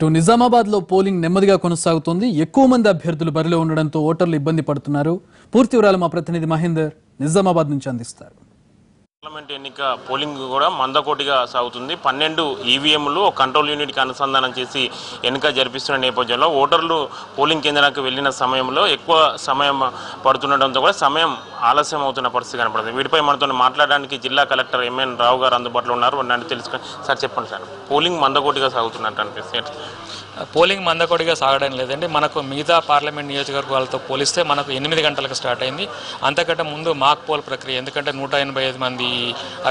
ఇటు నిజామాబాద్లో పోలింగ్ నెమ్మదిగా కొనసాగుతోంది. ఎక్కువ మంది అభ్యర్థులు బరిలో ఉండడంతో ఓటర్లు ఇబ్బంది పడుతున్నారు. పూర్తి వివరాలు మా ప్రతినిధి మహేందర్ నిజామాబాద్ నుంచి అందిస్తారు. పార్లమెంట్ ఎన్నిక పోలింగ్ కూడా మందకోటిగా సాగుతుంది. 12 ఈవీఎంలు కంట్రోల్ యూనిట్కి అనుసంధానం చేసి ఎన్నిక జరిపిస్తున్న నేపథ్యంలో ఓటర్లు పోలింగ్ కేంద్రానికి వెళ్లిన సమయంలో ఎక్కువ సమయం పడుతుండటంతో కూడా సమయం ఆలస్యం అవుతున్న పరిస్థితి కనపడుతుంది. వీటిపై మనతో మాట్లాడడానికి జిల్లా కలెక్టర్ ఎంఎన్ రావు గారు అందుబాటులో ఉన్నారు. నన్ను తెలుసుకొని సార్ చెప్పండి సార్, పోలింగ్ మందకోటిగా సాగుతున్నట్టు అనిపిస్తుంది. పోలింగ్ మందకొడిగా సాగడం లేదండి. మనకు మిగతా పార్లమెంట్ నియోజకవర్గాలతో పోలిస్తే మనకు 8 గంటలకు స్టార్ట్ అయింది. అంతకంటే ముందు మాక్ పోల్ ప్రక్రియ, ఎందుకంటే 185 మంది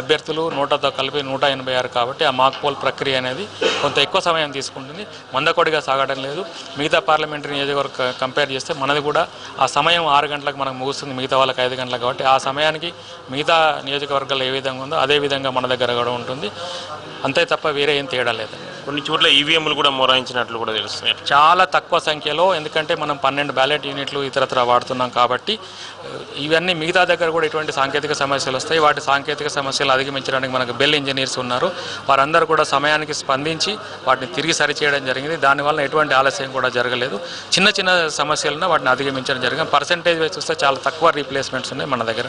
అభ్యర్థులు 100తో కలిపి 186 కాబట్టి ఆ మాక్ పోల్ ప్రక్రియ అనేది కొంత ఎక్కువ సమయం తీసుకుంటుంది. మందకొడిగా సాగడం లేదు. మిగతా పార్లమెంటరీ నియోజకవర్గం కంపేర్ చేస్తే మనది కూడా ఆ సమయం 6 గంటలకు మనకు ముగుస్తుంది, మిగతా వాళ్ళకి 5 గంటలకు. కాబట్టి ఆ సమయానికి మిగతా నియోజకవర్గాలు ఏ విధంగా ఉందో అదే విధంగా మన దగ్గర కూడా ఉంటుంది. అంతే తప్ప వేరే ఏం తేడా లేదండి. కొన్ని చోట్ల ఈవీఎంలు కూడా మొరాయించినట్లు కూడా తెలుస్తుంది. చాలా తక్కువ సంఖ్యలో, ఎందుకంటే మనం 12 బ్యాలెట్ యూనిట్లు ఇతరత్ర వాడుతున్నాం కాబట్టి ఇవన్నీ మిగతా దగ్గర కూడా ఎటువంటి సాంకేతిక సమస్యలు వస్తాయి. వాటి సాంకేతిక సమస్యలు అధిగమించడానికి మనకు బెల్ ఇంజనీర్స్ ఉన్నారు. వారందరూ కూడా సమయానికి స్పందించి వాటిని తిరిగి సరిచేయడం జరిగింది. దానివల్ల ఎటువంటి ఆలస్యం కూడా జరగలేదు. చిన్న చిన్న సమస్యలను వాటిని అధిగమించడం జరిగింది. పర్సెంటేజ్ వైజ్ చూస్తే చాలా తక్కువ రీప్లేస్మెంట్స్ ఉన్నాయి మన దగ్గర.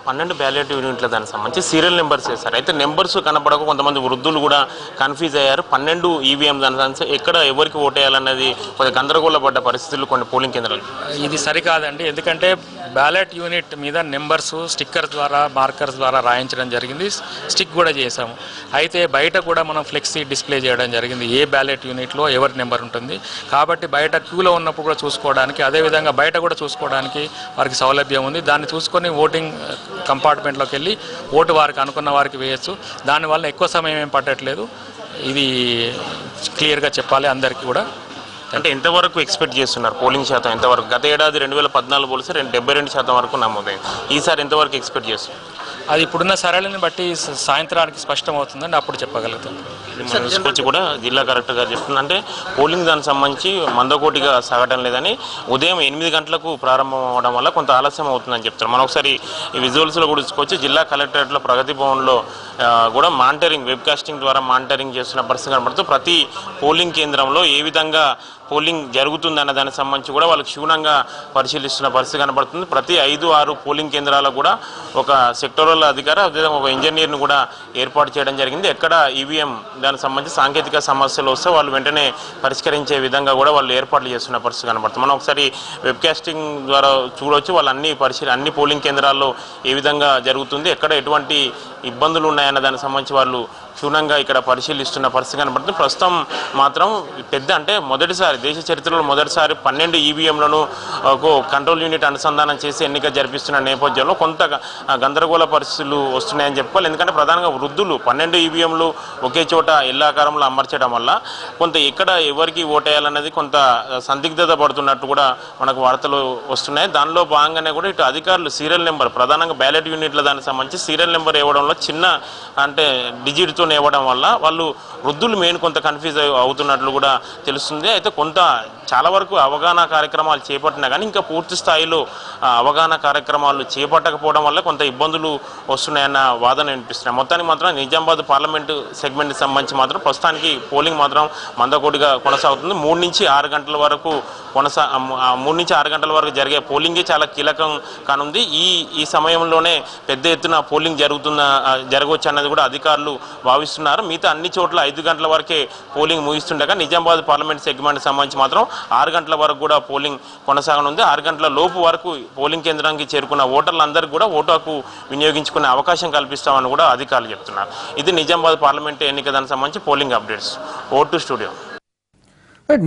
12 బ్యాలెట్ యూనిట్ల దానికి సంబంధించి సీరియల్ నెంబర్స్ చేశారు. అయితే నెంబర్స్ కనపడక కొంతమంది వృద్ధులు కూడా కన్ఫ్యూజ్ అయ్యారు. 12 ఈవీఎం దాని ఎక్కడ ఎవరికి ఓటేయాలన్నది కొంచెం గందరగోళపడ్డ పరిస్థితులు కొన్ని పోలింగ్ కేంద్రాలు. ఇది సరికాదండి, ఎందుకంటే బ్యాలెట్ యూనిట్ మీద నెంబర్స్ స్టిక్కర్ ద్వారా మార్కర్స్ ద్వారా రాయించడం జరిగింది. స్టిక్ కూడా చేసాము. అయితే బయట కూడా మనం ఫ్లెక్సీ డిస్ప్లే చేయడం జరిగింది. ఏ బ్యాలెట్ యూనిట్లో ఎవరి నెంబర్ ఉంటుంది కాబట్టి బయట క్యూలో ఉన్నప్పుడు కూడా చూసుకోవడానికి, అదేవిధంగా బయట కూడా చూసుకోవడానికి వారికి సౌలభ్యం ఉంది. దాన్ని చూసుకొని ఓటింగ్ కంపార్ట్మెంట్లోకి వెళ్ళి ఓటు వారికి అనుకున్న వారికి వేయచ్చు. దానివల్ల ఎక్కువ సమయం ఏం పట్టట్లేదు. ఇది క్లియర్గా చెప్పాలి అందరికీ కూడా. అంటే ఎంతవరకు ఎక్స్పెక్ట్ చేస్తున్నారు పోలింగ్ శాతం? ఎంతవరకు? గత ఏడాది 2014 పోలిస్తే 72% వరకు నమోదైంది. ఈసారి ఎంతవరకు ఎక్స్పెక్ట్ చేస్తున్నారు? అది ఇప్పుడున్న సరళిని బట్టి సాయంత్రానికి స్పష్టం అవుతుందండి, అప్పుడు చెప్పగలుగుతాం. తీసుకొచ్చి కూడా జిల్లా కలెక్టర్ గారు చెప్తున్నారు, అంటే పోలింగ్ దానికి సంబంధించి మందకోటిగా సాగటం లేదని, ఉదయం 8 గంటలకు ప్రారంభం అవ్వడం వల్ల కొంత ఆలస్యం అవుతుందని చెప్తారు. మనం ఒకసారి ఈ విజువల్స్లో కూడా తీసుకొచ్చి జిల్లా కలెక్టరేట్లో ప్రగతి భవన్లో కూడా మానిటరింగ్, వెబ్కాస్టింగ్ ద్వారా మానిటరింగ్ చేస్తున్న పరిస్థితి కనబడుతూ ప్రతి పోలింగ్ కేంద్రంలో ఏ విధంగా పోలింగ్ జరుగుతుందన్న దానికి సంబంధించి కూడా వాళ్ళకి క్షుణ్ణంగా పరిశీలిస్తున్న పరిస్థితి కనబడుతుంది. ప్రతి 5-6 పోలింగ్ కేంద్రాలకు కూడా ఒక సెక్టోరల్ అధికారి, అదేవిధంగా ఒక ఇంజనీర్ను కూడా ఏర్పాటు చేయడం జరిగింది. ఎక్కడ ఈవీఎం దానికి సంబంధించి సాంకేతిక సమస్యలు వస్తే వాళ్ళు వెంటనే పరిష్కరించే విధంగా కూడా వాళ్ళు ఏర్పాట్లు చేస్తున్న పరిస్థితి కనబడుతుంది. మనం ఒకసారి వెబ్కాస్టింగ్ ద్వారా చూడవచ్చు వాళ్ళు అన్ని పోలింగ్ కేంద్రాల్లో ఏ విధంగా జరుగుతుంది, ఎక్కడ ఎటువంటి ఇబ్బందులు ఉన్నాయన్న దానికి సంబంధించి వాళ్ళు క్షుణ్ణంగా ఇక్కడ పరిశీలిస్తున్న పరిస్థితి కనబడుతుంది. ప్రస్తుతం మాత్రం పెద్ద, అంటే మొదటిసారి దేశ చరిత్రలో మొదటిసారి 12 ఈవీఎంలను కంట్రోల్ యూనిట్ అనుసంధానం చేసి ఎన్నిక జరిపిస్తున్న నేపథ్యంలో కొంత గందరగోళ పరిస్థితులు వస్తున్నాయని చెప్పుకోవాలి. ఎందుకంటే ప్రధానంగా వృద్ధులు 12 ఈవీఎంలు ఒకే చోట ఎల్లాకారంలో అమర్చడం వల్ల కొంత ఎక్కడ ఎవరికి ఓటేయాలన్నది కొంత సందిగ్ధత పడుతున్నట్టు కూడా మనకు వార్తలు వస్తున్నాయి. దానిలో భాగంగానే కూడా ఇటు అధికారులు సీరియల్ నెంబర్, ప్రధానంగా బ్యాలెట్ యూనిట్ల దానికి సంబంధించి సీరియల్ నెంబర్ ఇవ్వడంలో చిన్న, అంటే డిజిట్తో ఇవ్వడం వల్ల వాళ్ళు వృద్ధులు మెయిన్ కొంత కన్ఫ్యూజ్ అవుతున్నట్లు కూడా తెలుస్తుంది. అయితే కొంత చాలా వరకు అవగాహన కార్యక్రమాలు చేపట్టినా కానీ ఇంకా పూర్తి స్థాయిలో అవగాహన కార్యక్రమాలు చేపట్టకపోవడం వల్ల కొంత ఇబ్బందులు వస్తున్నాయన్న వాదన వినిపిస్తున్నాయి. మొత్తానికి మాత్రం నిజామాబాద్ పార్లమెంటు సెగ్మెంట్కి సంబంధించి మాత్రం ప్రస్తుతానికి పోలింగ్ మాత్రం మందకోటిగా కొనసాగుతుంది. 3 నుంచి 6 గంటల వరకు 3 నుంచి 6 గంటల వరకు జరిగే పోలింగే చాలా కీలకం కానుంది. ఈ సమయంలోనే పెద్ద ఎత్తున పోలింగ్ జరగవచ్చు అన్నది కూడా అధికారులు భావిస్తున్నారు. మిగతా అన్ని చోట్ల 5 గంటల వరకే పోలింగ్ ముగిస్తుండగా నిజామాబాద్ పార్లమెంట్ సెగ్మెంట్కి సంబంధించి మాత్రం 6 గంటల వరకు కూడా పోలింగ్ కొనసాగనుంది. 6 గంటల లోపు వరకు పోలింగ్ కేంద్రానికి చేరుకున్న ఓటర్లందరికీ కూడా ఓటు హక్కు వినియోగించుకునే అవకాశం కల్పిస్తామని కూడా అధికారులు చెప్తున్నారు. ఇది నిజామాబాద్ పార్లమెంట్ ఎన్నిక దానికి సంబంధించి polling updates. Vote studio.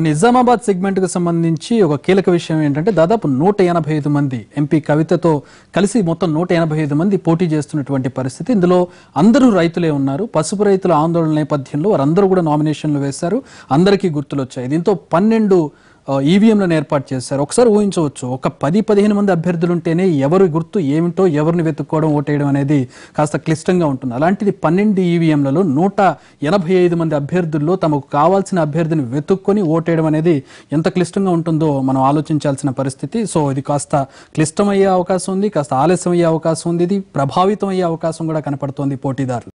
Nizamabad సెగ్మెంట్కి సంబంధించి ఒక కీలక విషయం ఏంటంటే దాదాపు 185 మంది ఎంపీ కవితతో కలిసి మొత్తం 185 మంది పోటీ చేస్తున్నటువంటి పరిస్థితి. ఇందులో అందరూ రైతులే ఉన్నారు. పసుపు రైతుల ఆందోళన నేపథ్యంలో వారందరూ కూడా నామినేషన్లు వేశారు. అందరికీ గుర్తులు వచ్చాయి. దీంతో 12 ఈవీఎంలను ఏర్పాటు చేశారు. ఒకసారి ఊహించవచ్చు, ఒక 10-15 మంది అభ్యర్థులు ఉంటేనే ఎవరి గుర్తు ఏమిటో ఎవరిని వెతుక్కోవడం, ఓటేయడం అనేది కాస్త క్లిష్టంగా ఉంటుంది. అలాంటిది 12 ఈవీఎంలలో 185 మంది అభ్యర్థుల్లో తమకు కావాల్సిన అభ్యర్థిని వెతుక్కొని ఓటేయడం అనేది ఎంత క్లిష్టంగా ఉంటుందో మనం ఆలోచించాల్సిన పరిస్థితి. సో ఇది కాస్త క్లిష్టమయ్యే అవకాశం ఉంది, కాస్త ఆలస్యం అయ్యే అవకాశం ఉంది, ఇది ప్రభావితం అయ్యే అవకాశం కూడా కనపడుతోంది పోటీదారులు.